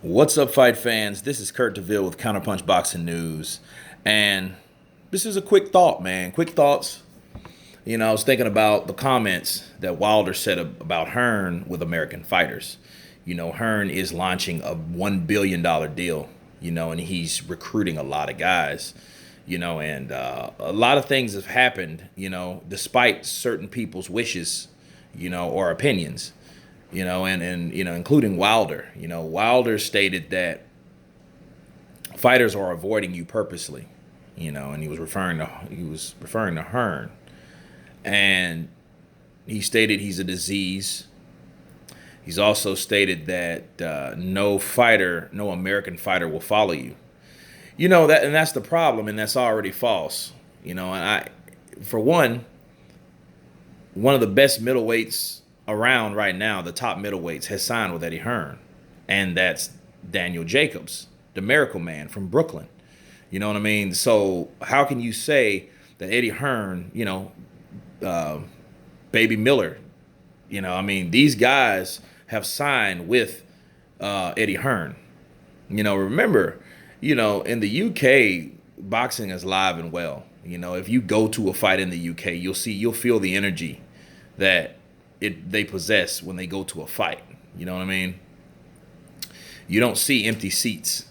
What's up, fight fans? This is Kurt DeVille with Counterpunch Boxing News. And this is a quick thought, man. Quick thoughts. I was thinking about the comments that Wilder said about Hearn with American fighters. Hearn is launching a $1 billion deal, and he's recruiting a lot of guys, and a lot of things have happened, despite certain people's wishes, or opinions. Including Wilder. Wilder stated that fighters are avoiding you purposely, and he was referring to Hearn, and he stated he's a disease. He's also stated that no American fighter will follow you. And that's the problem, and that's already false. For one of the best middleweights around right now, the top middleweights, has signed with Eddie Hearn, and that's Daniel Jacobs, the Miracle Man from Brooklyn. You know what I mean? So how can you say that Eddie Hearn, Baby Miller, these guys have signed with Eddie Hearn. Remember, in the UK, boxing is live and well. If you go to a fight in the UK, you'll feel the energy that they possess when they go to a fight. You know what I mean? You don't see empty seats,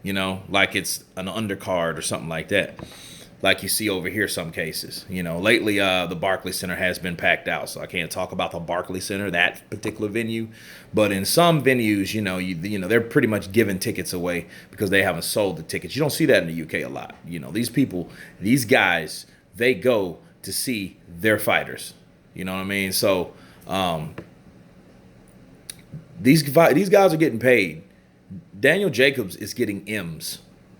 like it's an undercard or something like that, like you see over here some cases. Lately the Barclays Center has been packed out, so I can't talk about the Barclays Center, that particular venue. But in some venues, they're pretty much giving tickets away because they haven't sold the tickets. You don't see that in the UK a lot. These guys, they go to see their fighters. You know what I mean? So these guys are getting paid. Daniel Jacobs is getting M's,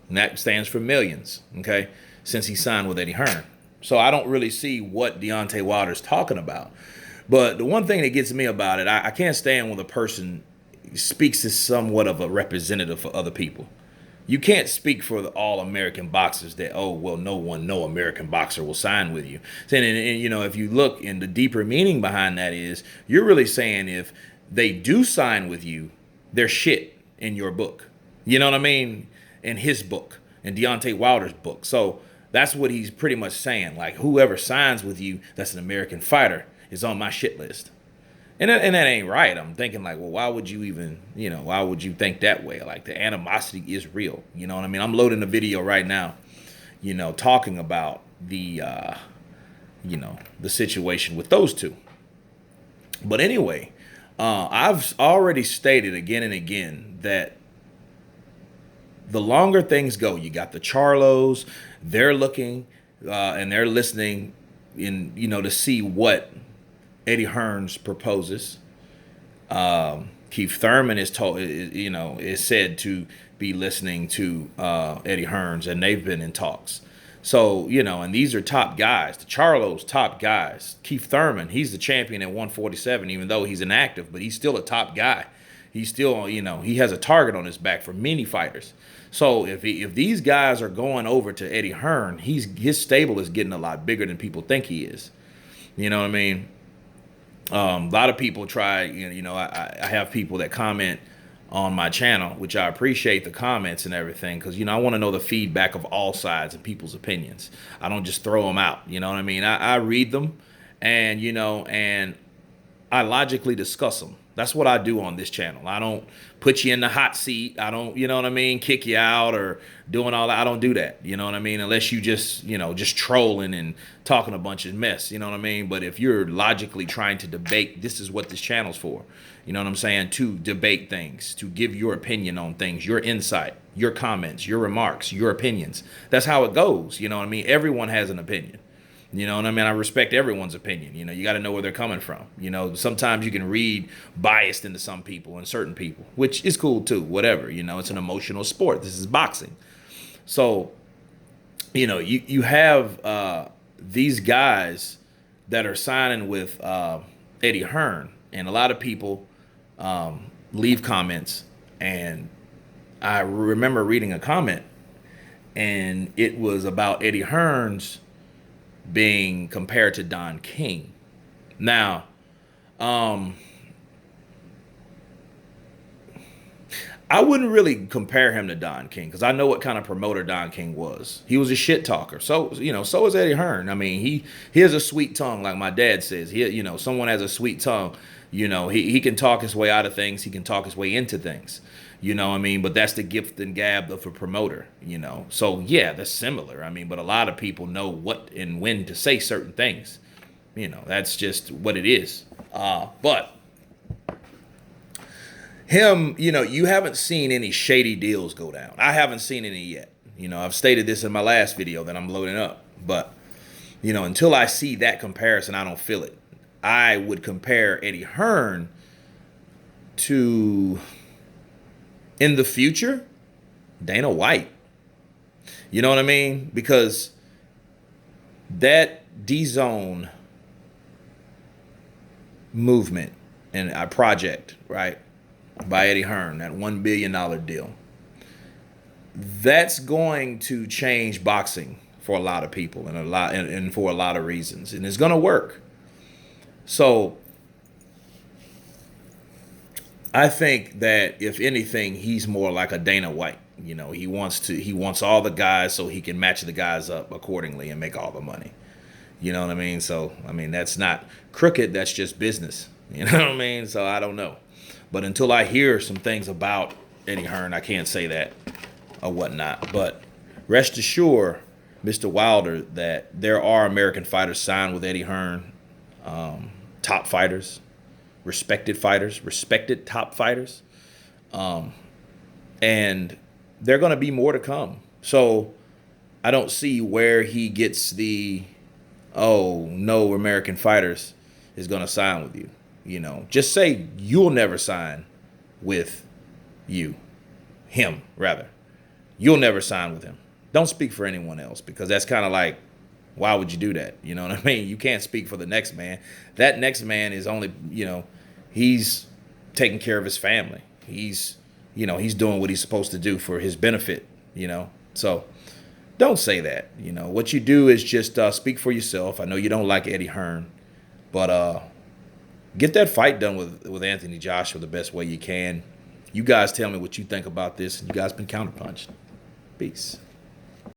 and that stands for millions, okay, since he signed with Eddie Hearn. So I don't really see what Deontay Wilder's talking about. But the one thing that gets me about it, I can't stand when a person speaks as somewhat of a representative for other people. You can't speak for the all American boxers that, no American boxer will sign with you. And if you look in the deeper meaning behind that is, you're really saying if they do sign with you, they're shit in your book. You know what I mean? In his book, in Deontay Wilder's book. So that's what he's pretty much saying. Like, whoever signs with you that's an American fighter is on my shit list. And that ain't right. I'm thinking like, well, why would you think that way? Like, the animosity is real. You know what I mean? I'm loading a video right now, talking about the situation with those two. But anyway, I've already stated again and again that the longer things go, you got the Charlos, they're looking and they're listening to see what Eddie Hearns proposes. Keith Thurman is said to be listening to Eddie Hearns, and they've been in talks. So, and these are top guys. The Charlos, top guys. Keith Thurman, he's the champion at 147, even though he's inactive, but he's still a top guy. He's still, he has a target on his back for many fighters. So if these guys are going over to Eddie Hearn, his stable is getting a lot bigger than people think he is. You know what I mean? A lot of people try, I have people that comment on my channel, which I appreciate the comments and everything, because, I want to know the feedback of all sides and people's opinions. I don't just throw them out. You know what I mean? I read them and, and I logically discuss them. That's what I do on this channel. I don't put you in the hot seat. I don't, kick you out or doing all that. I don't do that. You know what I mean? Unless you just trolling and talking a bunch of mess. You know what I mean? But if you're logically trying to debate, this is what this channel's for. You know what I'm saying? To debate things, to give your opinion on things, your insight, your comments, your remarks, your opinions. That's how it goes. You know what I mean? Everyone has an opinion. You know what I mean? I respect everyone's opinion. You got to know where they're coming from. Sometimes you can read biased into some people and certain people, which is cool too, whatever. It's an emotional sport. This is boxing. So, you have these guys that are signing with Eddie Hearn, and a lot of people leave comments. And I remember reading a comment, and it was about Eddie Hearn's being compared to Don King. Now, I I wouldn't really compare him to Don King because I know what kind of promoter Don King was. He was a shit talker. So so is Eddie Hearn. I mean, he has a sweet tongue, like my dad says. Someone has a sweet tongue. He can talk his way out of things. He can talk his way into things. You know what I mean? But that's the gift and gab of a promoter. So yeah, that's similar. I mean, but a lot of people know what and when to say certain things. That's just what it is. But him, you haven't seen any shady deals go down. I haven't seen any yet. I've stated this in my last video that I'm loading up. But, until I see that comparison, I don't feel it. I would compare Eddie Hearn to, in the future, Dana White. You know what I mean? Because that D-Zone movement and a project, right, by Eddie Hearn, that $1 billion deal, that's going to change boxing for a lot of people and for a lot of reasons, and it's going to work. So I think that if anything, he's more like a Dana White. He wants all the guys so he can match the guys up accordingly and make all the money. You know what I mean? So I mean, that's not crooked, that's just business. You know what I mean? So I don't know. But until I hear some things about Eddie Hearn, I can't say that or whatnot. But rest assured, Mr. Wilder, that there are American fighters signed with Eddie Hearn, top fighters, respected top fighters. And there are going to be more to come. So I don't see where he gets the, oh, no American fighters is going to sign with you. Just say you'll never sign with him, rather. You'll never sign with him. Don't speak for anyone else, because that's kind of like, why would you do that? You know what I mean? You can't speak for the next man. That next man is only, he's taking care of his family. He's doing what he's supposed to do for his benefit, So don't say that. What you do is just speak for yourself. I know you don't like Eddie Hearn, but get that fight done with Anthony Joshua the best way you can. You guys tell me what you think about this. You guys been counterpunched. Peace.